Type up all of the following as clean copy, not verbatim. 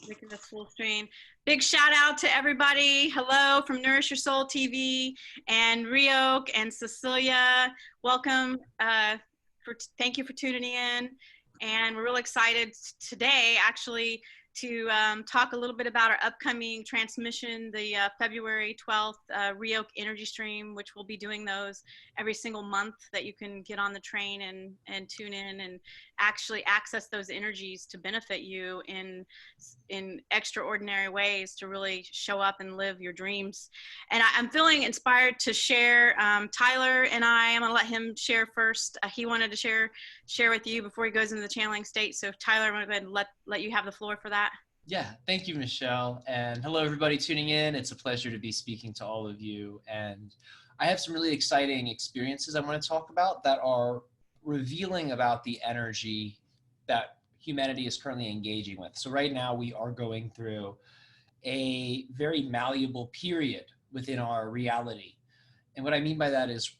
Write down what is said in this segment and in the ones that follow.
Making this full screen. Big shout out to everybody. Hello from Nourish Your Soul TV and Ryoka and Cecilia. Welcome. Thank you for tuning in. And we're really excited today, actually, to talk a little bit about our upcoming transmission, the February 12th Ryoka Energy Stream, which we'll be doing those every single month, that you can get on the train and tune in and actually access those energies to benefit you in extraordinary ways to really show up and live your dreams. And I'm feeling inspired to share. Tyler and I'm going to let him share first. He wanted to share with you before he goes into the channeling state. So Tyler, I'm going to go ahead and let you have the floor for that. Yeah, thank you, Michelle. And hello, everybody tuning in. It's a pleasure to be speaking to all of you. And I have some really exciting experiences I want to talk about that are revealing about the energy that humanity is currently engaging with. So right now we are going through a very malleable period within our reality. And what I mean by that is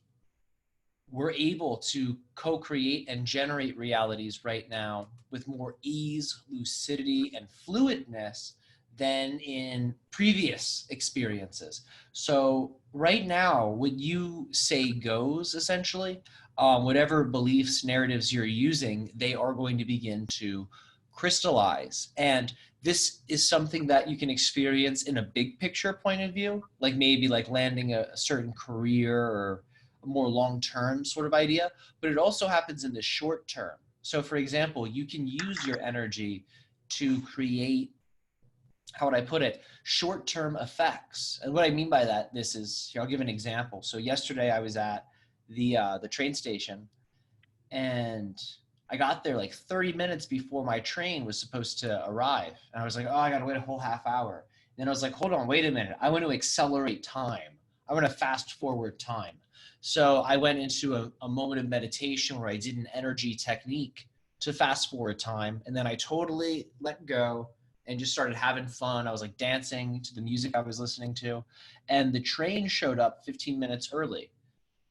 we're able to co-create and generate realities right now with more ease, lucidity, and fluidness than in previous experiences. So right now, what you say goes, essentially. Whatever beliefs, narratives you're using, they are going to begin to crystallize. And this is something that you can experience in a big picture point of view, like maybe like landing a certain career or a more long-term sort of idea, but it also happens in the short term. So for example, you can use your energy to create, how would I put it, short-term effects. And what I mean by that, this is, here, I'll give an example. So yesterday I was at the train station, and I got there like 30 minutes before my train was supposed to arrive. And I was like, oh, I gotta wait a whole half hour. And then I was like, hold on, wait a minute. I want to accelerate time. I want to fast forward time. So I went into a moment of meditation where I did an energy technique to fast forward time. And then I totally let go and just started having fun. I was like dancing to the music I was listening to. And the train showed up 15 minutes early.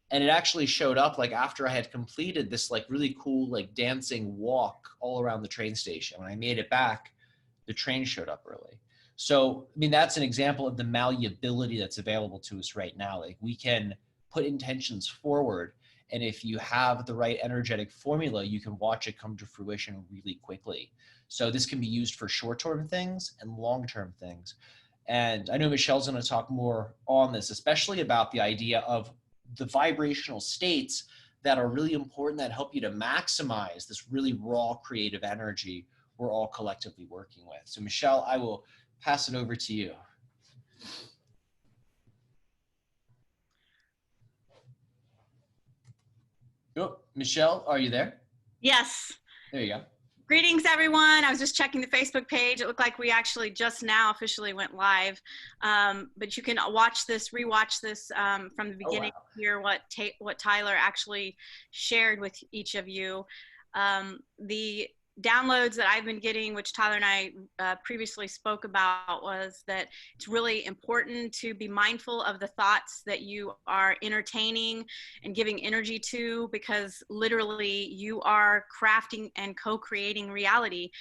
And it actually showed up like after I had completed this like really cool like dancing walk all around the train station. When I made it back, the train showed up early. So, I mean, that's an example of the malleability that's available to us right now. Like we can put intentions forward, and if you have the right energetic formula, you can watch it come to fruition really quickly. So this can be used for short-term things and long-term things. And I know Michelle's going to talk more on this, especially about the idea of the vibrational states that are really important, that help you to maximize this really raw creative energy we're all collectively working with. So Michelle, I will pass it over to you. Oh, Michelle, are you there? Yes. There you go. Greetings, everyone. I was just checking the Facebook page. It looked like we actually just now officially went live. But you can watch this, rewatch this from the beginning, Oh, wow. Hear what Tyler actually shared with each of you. The downloads that I've been getting, which Tyler and I previously spoke about, was that it's really important to be mindful of the thoughts that you are entertaining and giving energy to, because literally you are crafting and co-creating reality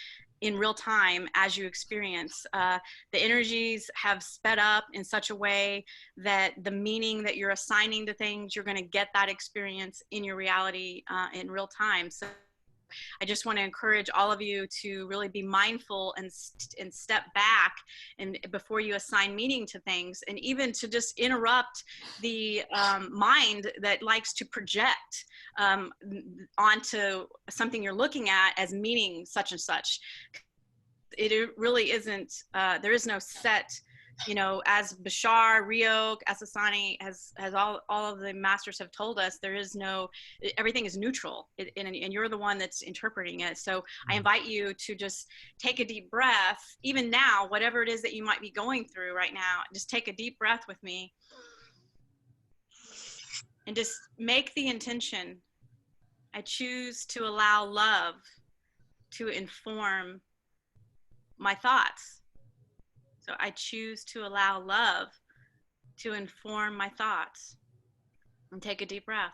in real time as you experience. The energies have sped up in such a way that the meaning that you're assigning to things, you're going to get that experience in your reality in real time. So I just want to encourage all of you to really be mindful and step back and before you assign meaning to things, and even to just interrupt the mind that likes to project onto something you're looking at as meaning such and such. It really isn't, there is no set, you know, as Bashar, Ryoka, Asasani, as all of the masters have told us, there is no, everything is neutral, and you're the one that's interpreting it. So I invite you to just take a deep breath, even now, whatever it is that you might be going through right now, just take a deep breath with me and just make the intention. I choose to allow love to inform my thoughts. So I choose to allow love to inform my thoughts. And take a deep breath.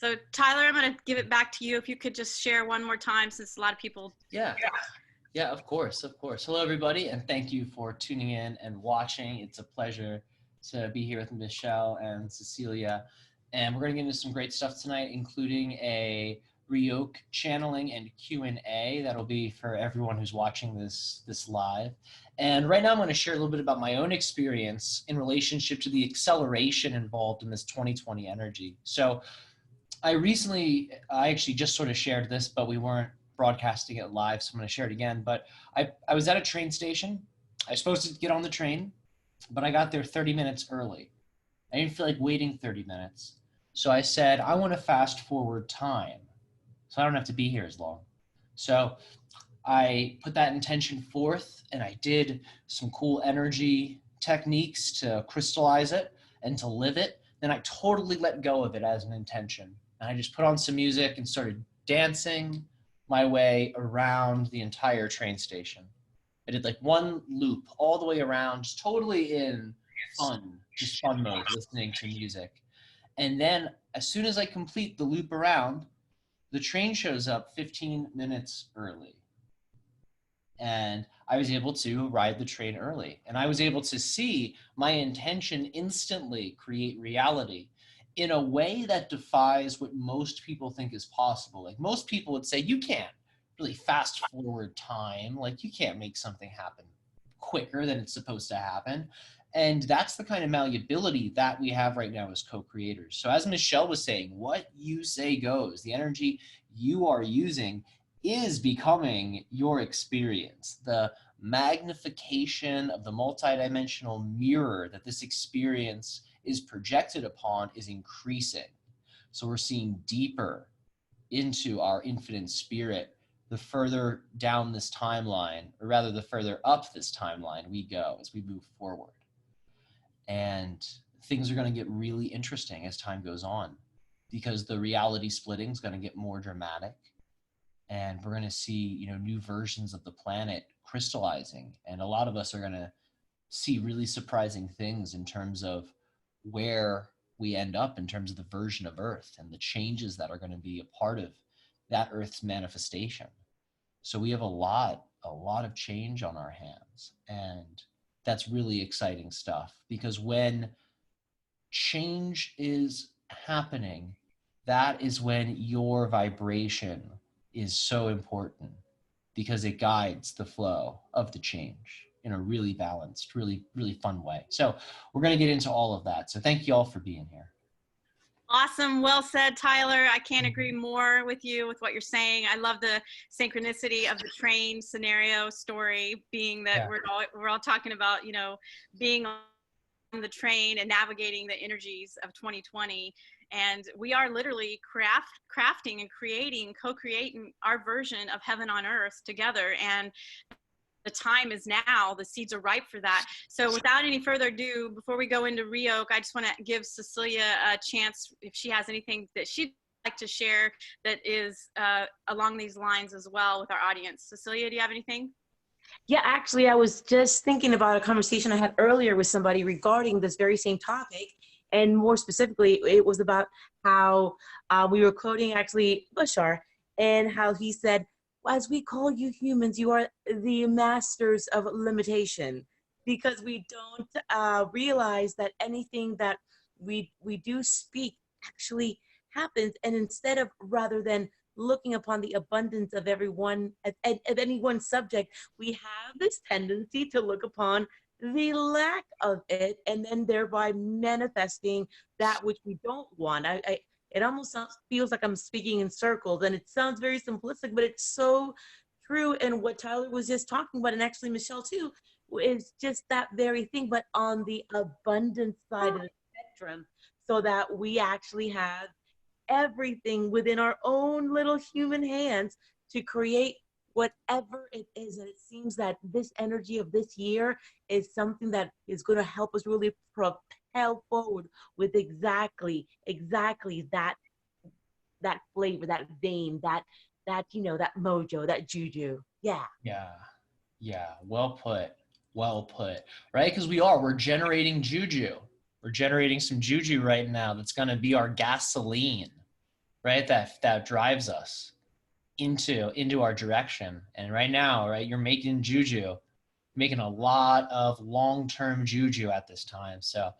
So Tyler, I'm going to give it back to you. If you could just share one more time, since a lot of people. Yeah. Yeah, of course, of course. Hello, everybody, and thank you for tuning in and watching. It's a pleasure to be here with Michelle and Cecilia. And we're going to get into some great stuff tonight, including a Ryoka channeling and Q&A. That'll be for everyone who's watching this live. And right now I'm going to share a little bit about my own experience in relationship to the acceleration involved in this 2020 energy. So I actually just sort of shared this, but we weren't broadcasting it live, so I'm going to share it again. But I was at a train station. I was supposed to get on the train, but I got there 30 minutes early. I didn't feel like waiting 30 minutes. So I said, I want to fast forward time so I don't have to be here as long. So I put that intention forth, and I did some cool energy techniques to crystallize it and to live it. Then I totally let go of it as an intention. And I just put on some music and started dancing my way around the entire train station. I did like one loop all the way around, just totally in fun mode, listening to music. And then as soon as I complete the loop around, the train shows up 15 minutes early. And I was able to ride the train early. And I was able to see my intention instantly create reality in a way that defies what most people think is possible. Like most people would say, you can't really fast forward time. Like you can't make something happen quicker than it's supposed to happen. And that's the kind of malleability that we have right now as co-creators. So as Michelle was saying, what you say goes. The energy you are using is becoming your experience. The magnification of the multidimensional mirror that this experience is projected upon is increasing. So we're seeing deeper into our infinite spirit the further down this timeline, or rather the further up this timeline we go as we move forward. And things are going to get really interesting as time goes on, because the reality splitting is going to get more dramatic. And we're going to see, new versions of the planet crystallizing. And a lot of us are going to see really surprising things in terms of where we end up in terms of the version of Earth and the changes that are going to be a part of that Earth's manifestation. So we have a lot of change on our hands. And that's really exciting stuff, because when change is happening, that is when your vibration is so important, because it guides the flow of the change in a really balanced, really, really fun way. So we're going to get into all of that. So thank you all for being here. Awesome. Well said, Tyler. I can't agree more with you with what you're saying. I love the synchronicity of the train scenario story, being that we're all talking about, being on the train and navigating the energies of 2020. And we are literally crafting and co-creating our version of heaven on earth together. And the time is now. The seeds are ripe for that. So without any further ado, before we go into Ryoka, I just want to give Cecilia a chance if she has anything that she'd like to share that is along these lines as well with our audience. Cecilia, do you have anything? Yeah, actually, I was just thinking about a conversation I had earlier with somebody regarding this very same topic. And more specifically, it was about how we were quoting actually Bashar, and how he said, as we call you humans, you are the masters of limitation, because we don't realize that anything that we do speak actually happens. And instead of, rather than looking upon the abundance of everyone, of any one subject, we have this tendency to look upon the lack of it, and then thereby manifesting that which we don't want. It almost feels like I'm speaking in circles, and it sounds very simplistic, but it's so true. And what Tyler was just talking about, and actually Michelle too, is just that very thing, but on the abundance side of the spectrum, so that we actually have everything within our own little human hands to create whatever it is. And it seems that this energy of this year is something that is going to help us really propel forward with exactly that flavor, that vein, that that mojo, that juju. Yeah, well put, right? Because we're generating juju. We're generating some juju right now that's going to be our gasoline right? That drives us into our direction. And right now, right, you're making juju, making a lot of long-term juju at this time. So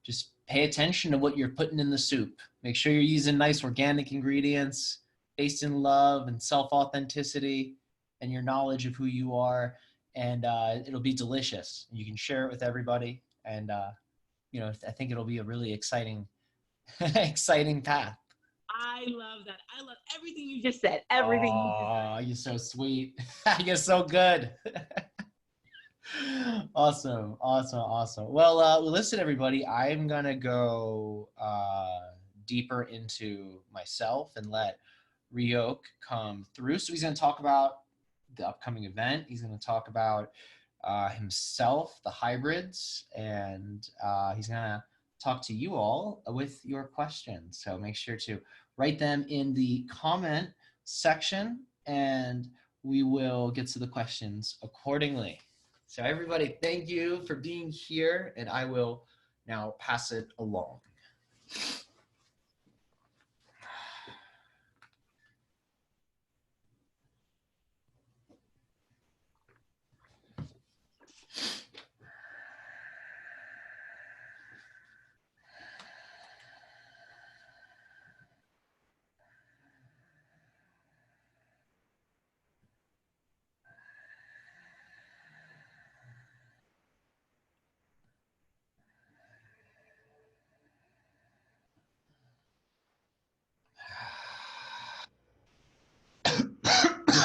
just pay attention to what you're putting in the soup. Make sure you're using nice organic ingredients based in love and self-authenticity and your knowledge of who you are. And it'll be delicious. You can share it with everybody. And, I think it'll be a really exciting, exciting path. I love that. I love everything you just said. Everything you just said. Oh, you're so sweet. You're so good. Awesome. Well, listen, everybody, I'm going to go deeper into myself and let Ryoka come through. So he's going to talk about the upcoming event. He's going to talk about himself, the hybrids, and he's going to talk to you all with your questions. So make sure to write them in the comment section and we will get to the questions accordingly. So everybody, thank you for being here, and I will now pass it along.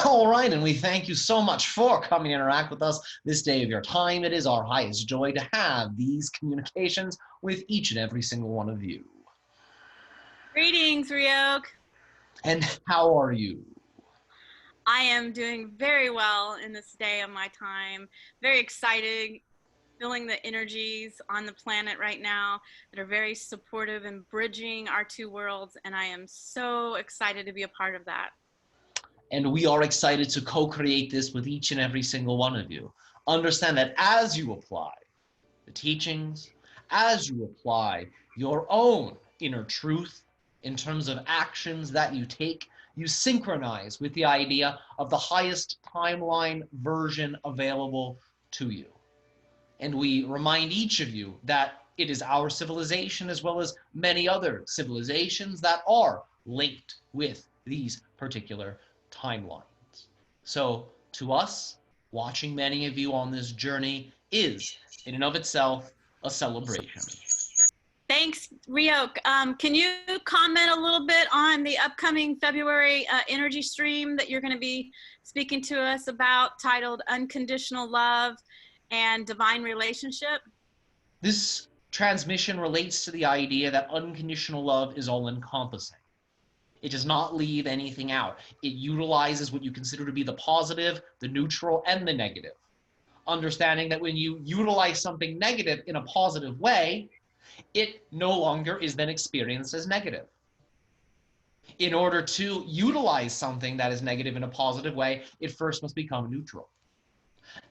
All right, and we thank you so much for coming to interact with us this day of your time. It is our highest joy to have these communications with each and every single one of you. Greetings, Ryoka. And how are you? I am doing very well in this day of my time. Very excited, feeling the energies on the planet right now that are very supportive and bridging our two worlds. And I am so excited to be a part of that. And we are excited to co-create this with each and every single one of you. Understand that as you apply the teachings, as you apply your own inner truth in terms of actions that you take, you synchronize with the idea of the highest timeline version available to you. And we remind each of you that it is our civilization as well as many other civilizations that are linked with these particular timelines. So to us, watching many of you on this journey is in and of itself a celebration. Thanks, Ryoka. Can you comment a little bit on the upcoming February energy stream that you're going to be speaking to us about, titled Unconditional Love and Divine Relationship? This transmission relates to the idea that unconditional love is all-encompassing. It does not leave anything out. It utilizes what you consider to be the positive, the neutral, and the negative. Understanding that when you utilize something negative in a positive way, it no longer is then experienced as negative. In order to utilize something that is negative in a positive way, it first must become neutral.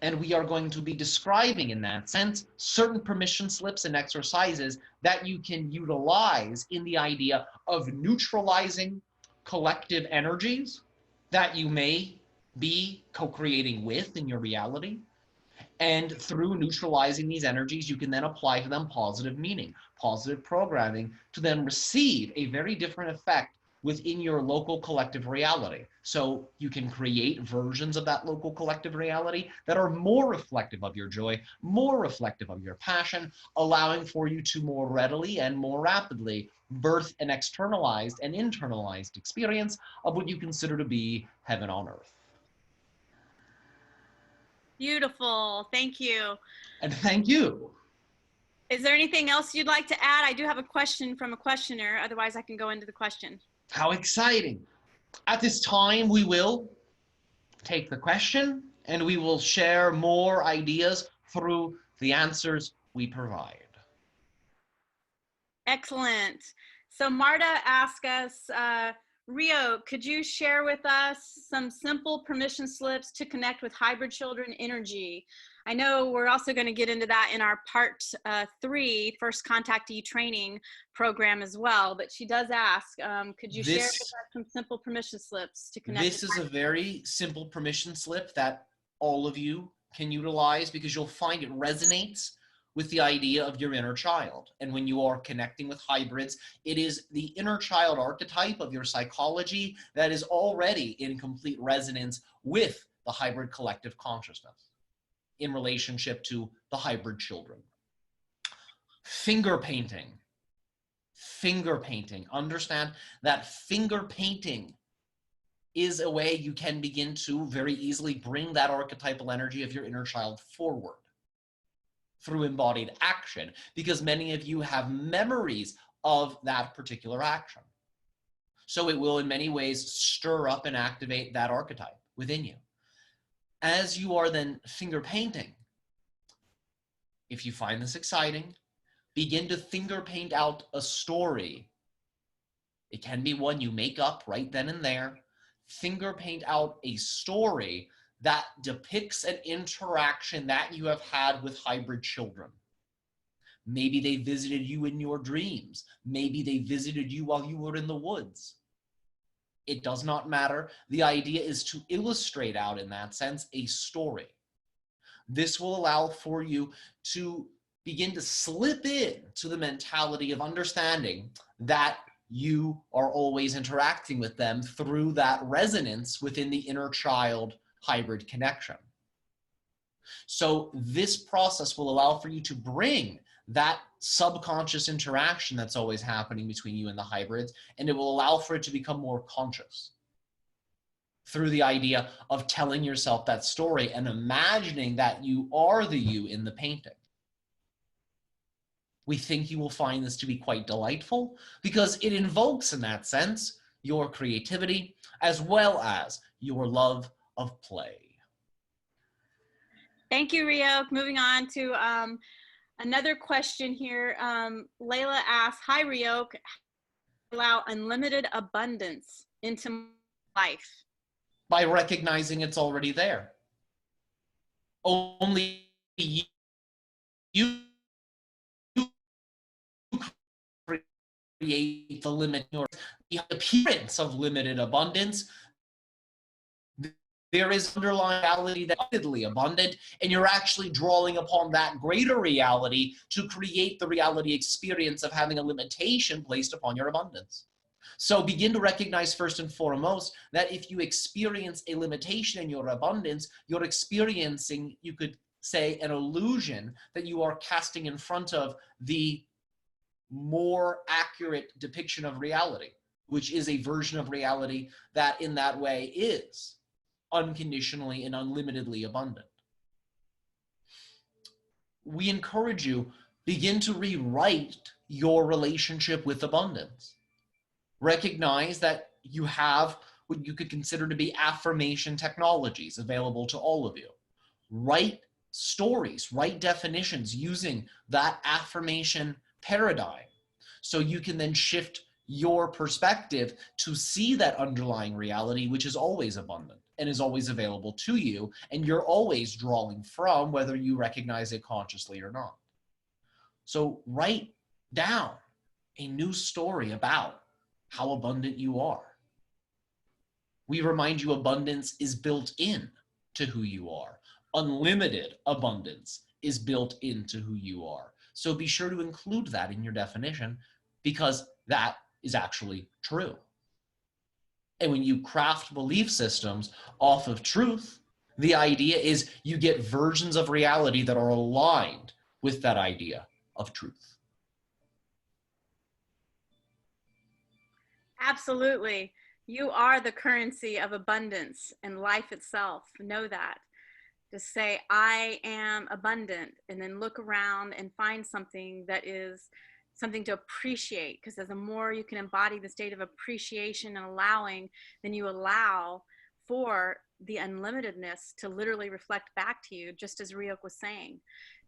And we are going to be describing in that sense certain permission slips and exercises that you can utilize in the idea of neutralizing collective energies that you may be co-creating with in your reality. And through neutralizing these energies, you can then apply to them positive meaning, positive programming, to then receive a very different effect within your local collective reality. So you can create versions of that local collective reality that are more reflective of your joy, more reflective of your passion, allowing for you to more readily and more rapidly birth an externalized and internalized experience of what you consider to be heaven on earth. Beautiful. Thank you. And thank you. Is there anything else you'd like to add? I do have a question from a questioner. Otherwise, I can go into the question. How exciting. At this time, we will take the question and we will share more ideas through the answers we provide. Excellent. So Marta asked us, Ryoka, could you share with us some simple permission slips to connect with hybrid children energy? I know we're also going to get into that in our part 3 First Contactee Training program as well. But she does ask, could you share with us some simple permission slips to connect? This is a very simple permission slip that all of you can utilize, because you'll find it resonates with the idea of your inner child. And when you are connecting with hybrids, it is the inner child archetype of your psychology that is already in complete resonance with the hybrid collective consciousness in relationship to the hybrid children. Finger painting. Finger painting. Understand that finger painting is a way you can begin to very easily bring that archetypal energy of your inner child forward through embodied action, because many of you have memories of that particular action. So it will in many ways stir up and activate that archetype within you. As you are then finger painting, if you find this exciting, begin to finger paint out a story. It can be one you make up right then and there. Finger paint out a story that depicts an interaction that you have had with hybrid children. Maybe they visited you in your dreams. Maybe they visited you while you were in the woods. It does not matter. The idea is to illustrate out, in that sense, a story. This will allow for you to begin to slip in to the mentality of understanding that you are always interacting with them through that resonance within the inner child hybrid connection. So this process will allow for you to bring that subconscious interaction that's always happening between you and the hybrids, and it will allow for it to become more conscious through the idea of telling yourself that story and imagining that you are the you in the painting. We think you will find this to be quite delightful because it invokes, in that sense, your creativity as well as your love of play. Thank you, Ryoka. Moving on to another question here. Layla asks, hi, Ryoka, allow unlimited abundance into life? By recognizing it's already there. Only you create the limit, or the appearance of limited abundance. There is underlying reality that's unlimitedly abundant, and you're actually drawing upon that greater reality to create the reality experience of having a limitation placed upon your abundance. So begin to recognize first and foremost that if you experience a limitation in your abundance, you're experiencing, you could say, an illusion that you are casting in front of the more accurate depiction of reality, which is a version of reality that in that way is unconditionally and unlimitedly abundant. We encourage you, begin to rewrite your relationship with abundance. Recognize that you have what you could consider to be affirmation technologies available to all of you. Write stories, write definitions using that affirmation paradigm, so you can then shift your perspective to see that underlying reality, which is always abundant and is always available to you, and you're always drawing from, whether you recognize it consciously or not. So write down a new story about how abundant you are. We remind you abundance is built in to who you are. Unlimited abundance is built into who you are. So be sure to include that in your definition, because that is actually true. And when you craft belief systems off of truth, the idea is you get versions of reality that are aligned with that idea of truth. Absolutely. You are the currency of abundance and life itself. Know that. Just say, I am abundant, and then look around and find something that is something to appreciate, because the more you can embody the state of appreciation and allowing, then you allow for the unlimitedness to literally reflect back to you, just as Ryoka was saying.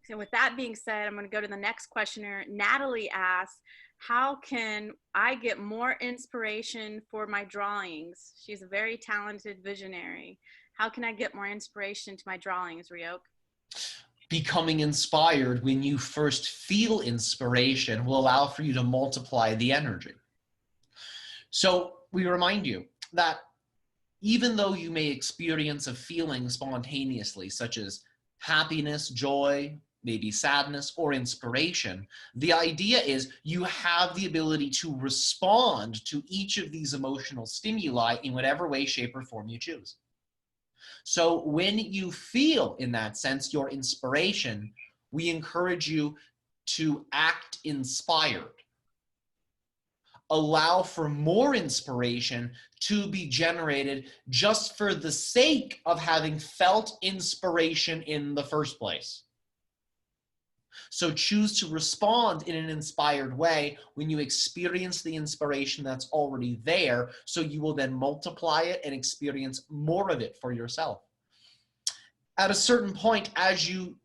So with that being said, I'm going to go to the next questioner. Natalie asks, how can I get more inspiration for my drawings? She's a very talented visionary. How can I get more inspiration to my drawings, Ryoka? becoming inspired when you first feel inspiration will allow for you to multiply the energy. So we remind you that even though you may experience a feeling spontaneously, such as happiness, joy, maybe sadness, or inspiration, the idea is you have the ability to respond to each of these emotional stimuli in whatever way, shape, or form you choose. So when you feel, in that sense, your inspiration, we encourage you to act inspired. Allow for more inspiration to be generated just for the sake of having felt inspiration in the first place. So choose to respond in an inspired way when you experience the inspiration that's already there, so you will then multiply it and experience more of it for yourself. At a certain point, as you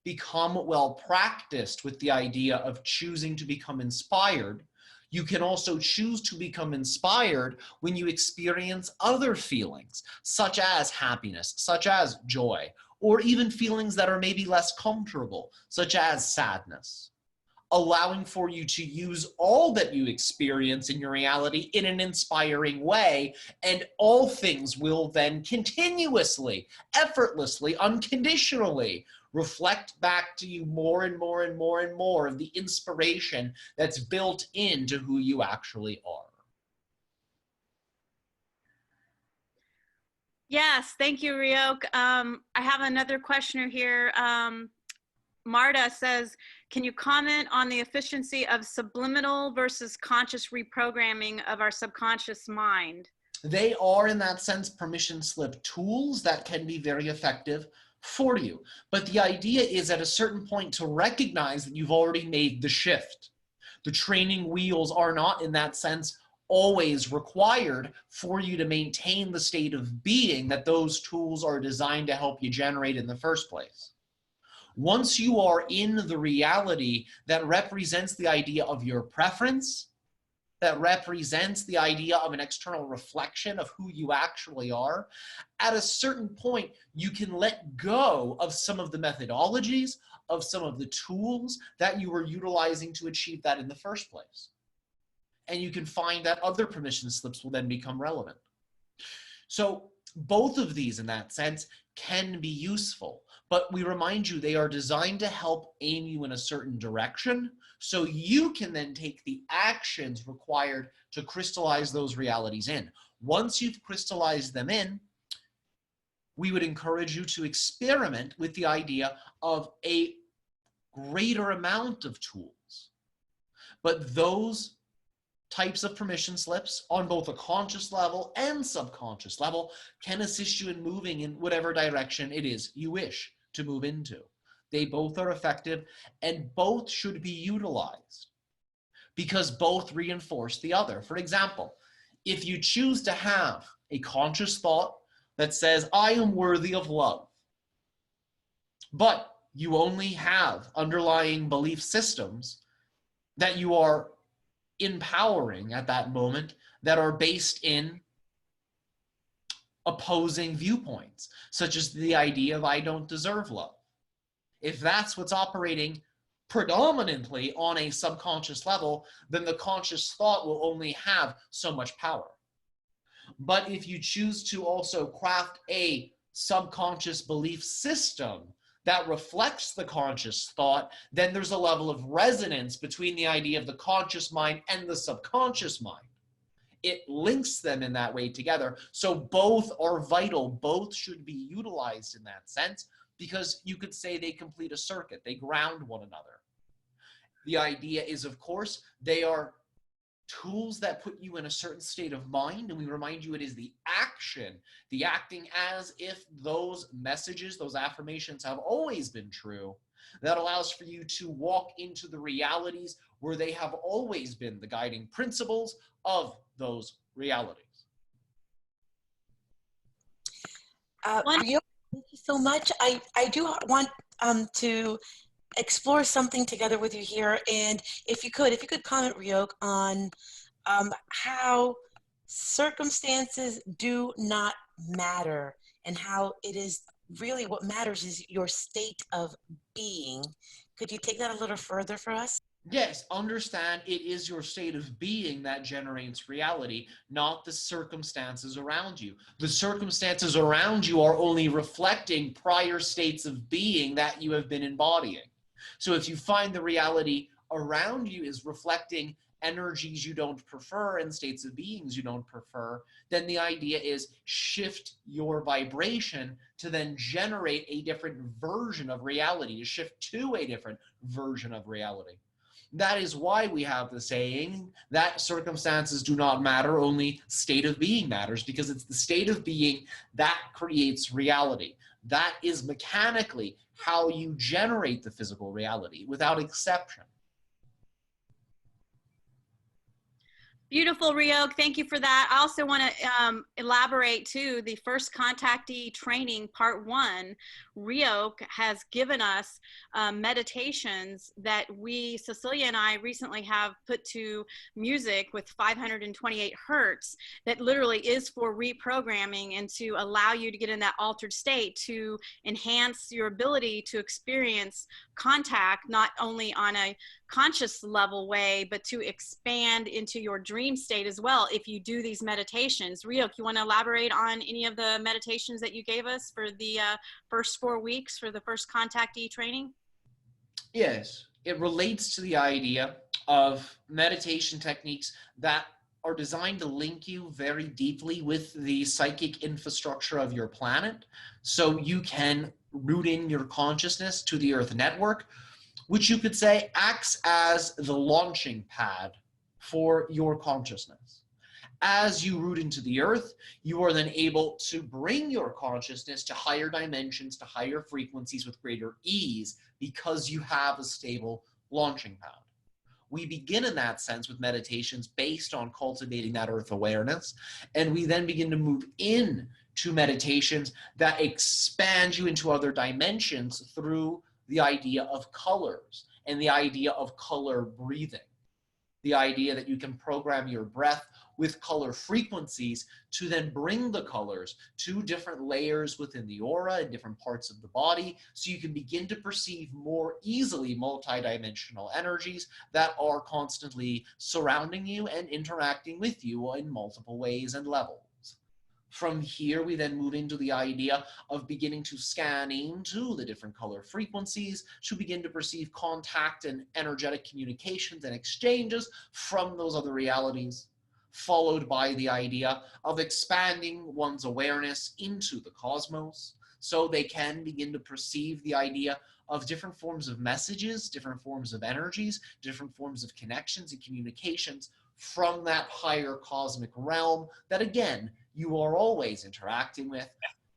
become well practiced with the idea of choosing to become inspired, you can also choose to become inspired when you experience other feelings, such as happiness, such as joy, or even feelings that are maybe less comfortable, such as sadness, allowing for you to use all that you experience in your reality in an inspiring way, and all things will then continuously, effortlessly, unconditionally reflect back to you more and more and more and more of the inspiration that's built into who you actually are. Yes, thank you, Ryoka. I have another questioner here. Marta says, can you comment on the efficiency of subliminal versus conscious reprogramming of our subconscious mind? They are, in that sense, permission slip tools that can be very effective for you. But the idea is at a certain point to recognize that you've already made the shift. The training wheels are not, in that sense, always required for you to maintain the state of being that those tools are designed to help you generate in the first place. Once you are in the reality that represents the idea of your preference, that represents the idea of an external reflection of who you actually are, at a certain point, you can let go of some of the methodologies, of some of the tools that you were utilizing to achieve that in the first place. And you can find that other permission slips will then become relevant. So both of these, in that sense, can be useful, but we remind you they are designed to help aim you in a certain direction, so you can then take the actions required to crystallize those realities in. Once you've crystallized them in, we would encourage you to experiment with the idea of a greater amount of tools. But those types of permission slips on both a conscious level and subconscious level can assist you in moving in whatever direction it is you wish to move into. They both are effective and both should be utilized because both reinforce the other. For example, if you choose to have a conscious thought that says, I am worthy of love, but you only have underlying belief systems that you are empowering at that moment that are based in opposing viewpoints, such as the idea of I don't deserve love. If that's what's operating predominantly on a subconscious level, then the conscious thought will only have so much power. But if you choose to also craft a subconscious belief system that reflects the conscious thought, then there's a level of resonance between the idea of the conscious mind and the subconscious mind. It links them in that way together. So both are vital. Both should be utilized in that sense, because you could say they complete a circuit. They ground one another. The idea is, of course, they are tools that put you in a certain state of mind, and we remind you it is the action, the acting as if those messages, those affirmations have always been true, that allows for you to walk into the realities where they have always been the guiding principles of those realities. Ryoka, thank you so much. I do want to explore something together with you here, and if you could comment, Ryoka, on how circumstances do not matter and how it is really what matters is your state of being. Could you take that a little further for us? Yes, understand it is your state of being that generates reality, not the circumstances around you. The circumstances around you are only reflecting prior states of being that you have been embodying. So if you find the reality around you is reflecting energies you don't prefer and states of beings you don't prefer, then the idea is shift your vibration to then generate a different version of reality, to shift to a different version of reality. That is why we have the saying that circumstances do not matter, only state of being matters, because it's the state of being that creates reality. That is mechanically how you generate the physical reality, without exception. Beautiful, Ryoka. Thank you for that. I also want to elaborate too, the First Contactee Training Part 1. Ryoka has given us meditations that Cecilia and I recently have put to music with 528 hertz that literally is for reprogramming and to allow you to get in that altered state to enhance your ability to experience contact, not only on a conscious level way, but to expand into your dream state as well if you do these meditations. Ryoka, you want to elaborate on any of the meditations that you gave us for the first 4 weeks for the First Contactee Training? Yes, it relates to the idea of meditation techniques that are designed to link you very deeply with the psychic infrastructure of your planet, so you can root in your consciousness to the Earth network, which you could say acts as the launching pad for your consciousness. As you root into the Earth, you are then able to bring your consciousness to higher dimensions, to higher frequencies with greater ease, because you have a stable launching pad. We begin in that sense with meditations based on cultivating that Earth awareness, and we then begin to move in to meditations that expand you into other dimensions through the idea of colors and the idea of color breathing. The idea that you can program your breath with color frequencies to then bring the colors to different layers within the aura and different parts of the body, so you can begin to perceive more easily multidimensional energies that are constantly surrounding you and interacting with you in multiple ways and levels. From here, we then move into the idea of beginning to scan into the different color frequencies to begin to perceive contact and energetic communications and exchanges from those other realities, followed by the idea of expanding one's awareness into the cosmos, so they can begin to perceive the idea of different forms of messages, different forms of energies, different forms of connections and communications from that higher cosmic realm that, again, you are always interacting with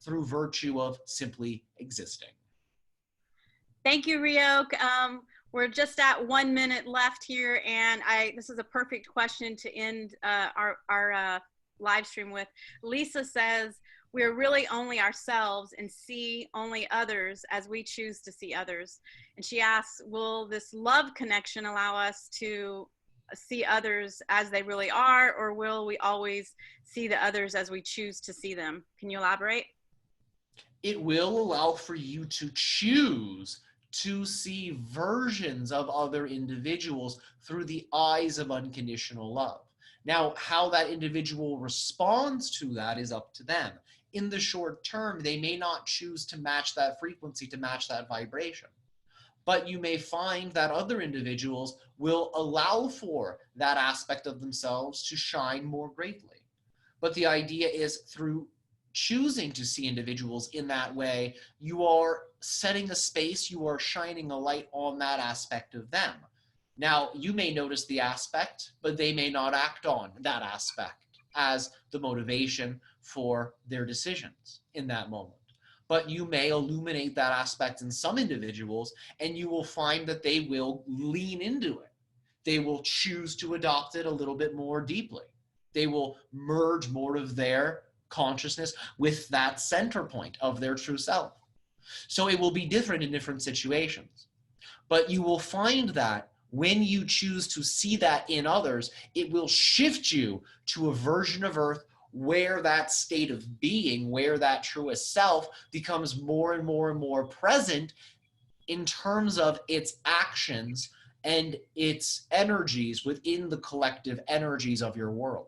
through virtue of simply existing. Thank you, Ryoka. We're just at 1 minute left here, and this is a perfect question to end our live stream with. Lisa says, we're really only ourselves and see only others as we choose to see others. And she asks, will this love connection allow us to see others as they really are, or will we always see the others as we choose to see them? Can you elaborate? It will allow for you to choose to see versions of other individuals through the eyes of unconditional love. Now, how that individual responds to that is up to them. In the short term, they may not choose to match that frequency, to match that vibration. But you may find that other individuals will allow for that aspect of themselves to shine more greatly. But the idea is, through choosing to see individuals in that way, you are setting a space, you are shining a light on that aspect of them. Now, you may notice the aspect, but they may not act on that aspect as the motivation for their decisions in that moment. But you may illuminate that aspect in some individuals, and you will find that they will lean into it. They will choose to adopt it a little bit more deeply. They will merge more of their consciousness with that center point of their true self. So it will be different in different situations. But you will find that when you choose to see that in others, it will shift you to a version of Earth where that state of being, where that truest self becomes more and more and more present in terms of its actions and its energies within the collective energies of your world.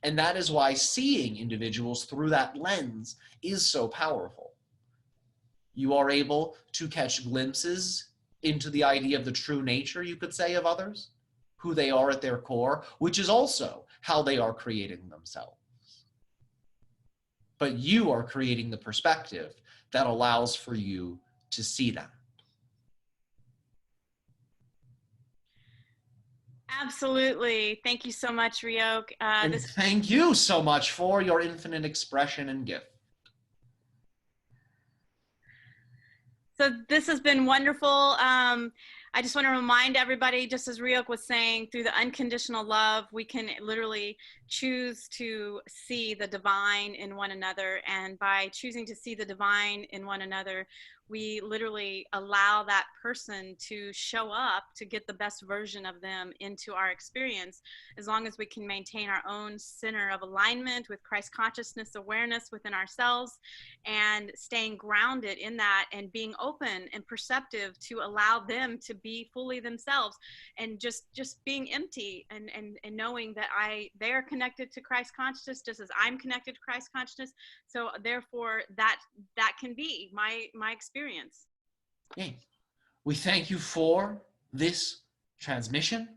And that is why seeing individuals through that lens is so powerful. You are able to catch glimpses into the idea of the true nature, you could say, of others, who they are at their core, which is also how they are creating themselves. But you are creating the perspective that allows for you to see that. Absolutely. Thank you so much, Ryoka. And thank you so much for your infinite expression and gift. So this has been wonderful. I just want to remind everybody, just as Ryoka was saying, through the unconditional love, we can literally choose to see the divine in one another. And by choosing to see the divine in one another, we literally allow that person to show up to get the best version of them into our experience, as long as we can maintain our own center of alignment with Christ consciousness awareness within ourselves, and staying grounded in that and being open and perceptive to allow them to be fully themselves, and just being empty and knowing that they are connected to Christ consciousness just as I'm connected to Christ consciousness. So therefore that can be my experience. Okay. We thank you for this transmission.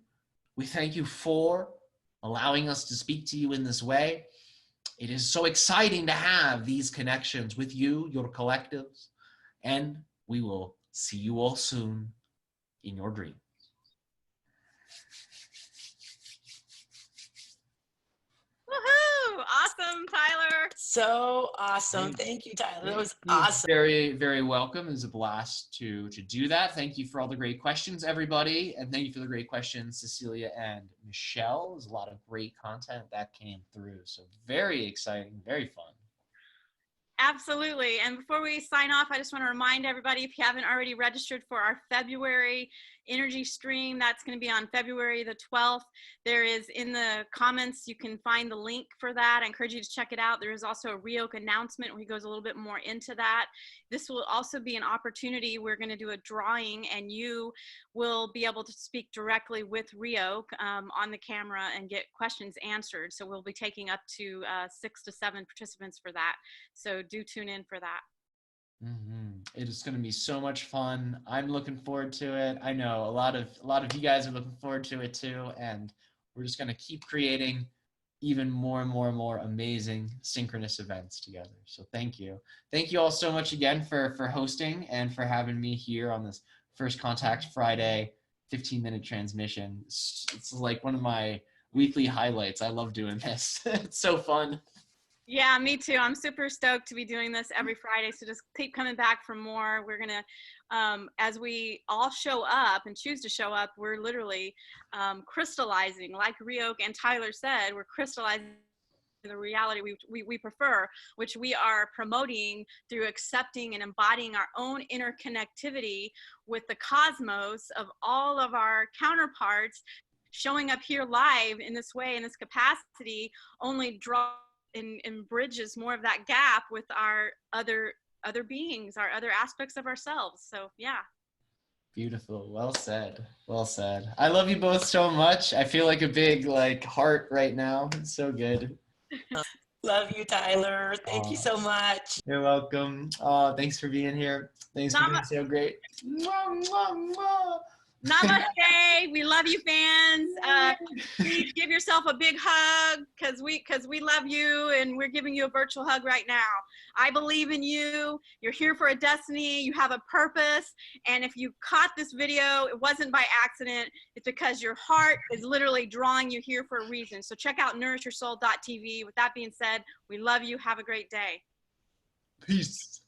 We thank you for allowing us to speak to you in this way. It is so exciting to have these connections with you, your collectives, and we will see you all soon in your dreams. Woohoo! Awesome, Tyler. So awesome. Thank you, Tyler. That was You're awesome. very, very welcome. It was a blast to do that. Thank you for all the great questions, everybody. And thank you for the great questions, Cecilia and Michelle. There's a lot of great content that came through. So very exciting, very fun. Absolutely. And before we sign off, I just want to remind everybody, if you haven't already registered for our February energy stream, that's going to be on February the 12th. There is, in the comments, you can find the link for that. I encourage you to check it out. There is also a Ryoka announcement where he goes a little bit more into that. This will also be an opportunity. We're going to do a drawing, and you will be able to speak directly with Ryoka on the camera and get questions answered. So we'll be taking up to 6 to 7 participants for that. So do tune in for that. It is going to be so much fun. I'm looking forward to it. I know a lot of you guys are looking forward to it too, and we're just going to keep creating even more and more and more amazing synchronous events together. So thank you all so much again for hosting and for having me here on this First Contact Friday 15-minute transmission. It's like one of my weekly highlights. I love doing this. It's so fun. Yeah, me too. I'm super stoked to be doing this every Friday. So just keep coming back for more. We're going to, as we all show up and choose to show up, we're literally crystallizing, like Ryoka and Tyler said, we're crystallizing the reality we prefer, which we are promoting through accepting and embodying our own interconnectivity with the cosmos of all of our counterparts, showing up here live in this way, in this capacity, only draw and bridges more of that gap with our other beings, our other aspects of ourselves. So yeah. Beautiful. Well said. Well said. I love you both so much. I feel like a big heart right now. It's so good. Love you, Tyler. Thank you so much. You're welcome. Thanks for being here. Thanks for being so great. Mwah, mwah, mwah. Namaste. We love you, fans. Please give yourself a big hug, because we love you, and we're giving you a virtual hug right now. I believe in you. You're here for a destiny. You have a purpose. And if you caught this video, it wasn't by accident. It's because your heart is literally drawing you here for a reason. So check out nourishyoursoul.tv. With that being said, we love you. Have a great day. Peace.